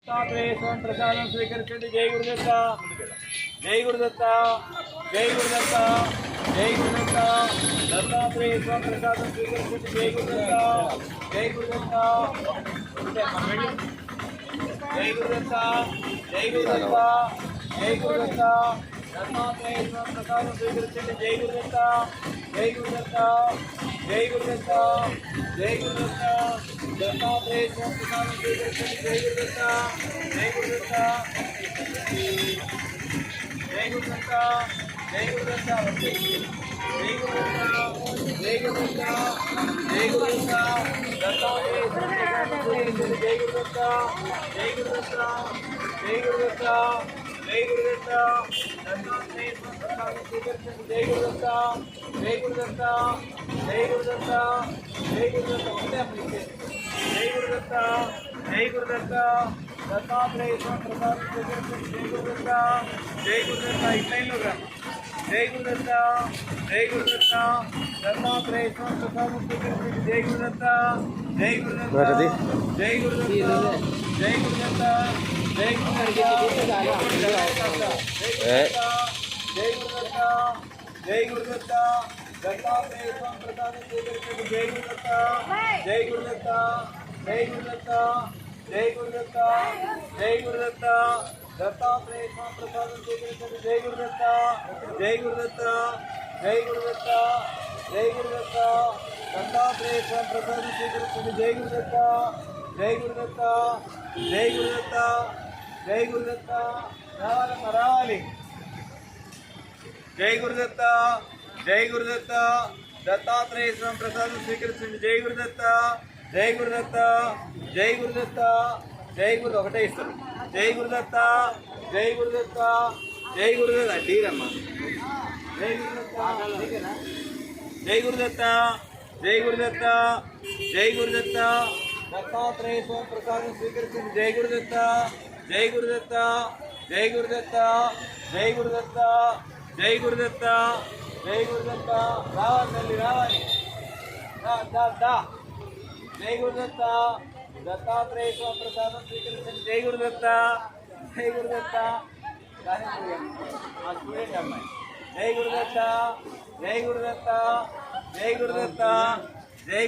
ప్రసాదం స్వీకరించండి. జై గురుదత్త, జై గురుదత్త, జై గురుదత్త, జై గురుదత్త. దత్తాత్రేయ స్వామి ప్రసాదం స్వీకరించండి. జై గురుదత్త, జై గురుదత్త, జై గురుదత్త, జై గురుదత్త, జై గురుదత్త. దత్తాత్రేయ స్వామి ప్రసాదం స్వీకరించండి. జై గురుదత్త, జై గురుదత్త, జై గురుదత్త, జై గురుదత్త. దత్తాత్రేయ స్వామి ప్రసాదం స్వీకరించండి. జై గురుదత్త, జై గురుదత్త, జై గురుదత్త, జై గురుదత్త, జై గురుదత్త, జై గురుదత్త, జై గురుదత్త. దత్తాత్రేయ స్వామి ప్రసాదం స్వీకరించండి. జై గురుదత్త, జై గురుదత్త, జై గురుదత్త, జై గురుదత్త. దత్తాత్రేయ స్వామి ప్రసాదం స్వీకరించండి. జై గురుదత్త, జై గురుదత్త, జై గురుదత్త, జై గురుదత్త. జై గురుదత్త, జై గురుదత్త. దత్తాత్రేయ స్వామి ప్రసాదం స్వీకరించండి. జై గురుదత్త, జై గురుదత్త. ఇట్లైన్లోగా జై గురుదత్త, జై గురుదత్త. దత్తాత్రేయ స్వామి ప్రసాదం స్వీకరించండి. జై గురుదత్త, జై గురుదత్త, జై గురుదత్త, జై గురుదత్త, జై గురుదత్త, జై గురుదత్త, జై గురుదత్త. దత్తాత్రేయ స్వామి ప్రసాదం స్వీకరించండి. జై గురుదత్త, జై గురుదత్త, జై గురుదత్త, జై గురుదత్త, జై గురుదత్త. దత్తాత్రేయ స్వామి ప్రసాదం స్వీకరించండి. జై గురుదత్త, జై గురుదత్త, జై గురుదత్త, జై గురుదత్త. దత్తాత్రేయ స్వామి ప్రసాదం స్వీకరించండి. జై గురుదత్త, జై గురుదత్త, జై గురుదత్త, జై గురుదత్త. రావాలమ్మ రావాలి. జై గురుదత్త, జై గురుదత్త. దత్తాత్రేయ స్వామి ప్రసాదం స్వీకరించండి. జై గురుదత్త, జై గురుదత్త, జై గురుదత్త, జై గురు ఒకటే ఇస్తారు. జై గురుదత్త, జై గురుదత్త, జై గురుదత్త. డీరమ్మ జై గురుదత్త, జై గురుదత్త, జై గురుదత్త, జై గురుదత్త. దత్తాత్రేయ స్వామి ప్రసాదం స్వీకరించండి. జై గురుదత్త, జై గురుదత్త, జై గురుదత్త, జై గురుదత్త, జై గురుదత్త, జై గురుదత్త. రావాలి తల్లి రావాలి. జై గురుదత్త. దత్తాత్రేయ స్వామి ప్రసాదం స్వీకరించండి. జై గురుదత్త, జై గురుదత్త. మా స్టూడెంట్ అమ్మాయి. జై గురుదత్త, జై గురుదత్త, జై గురుదత్త, జై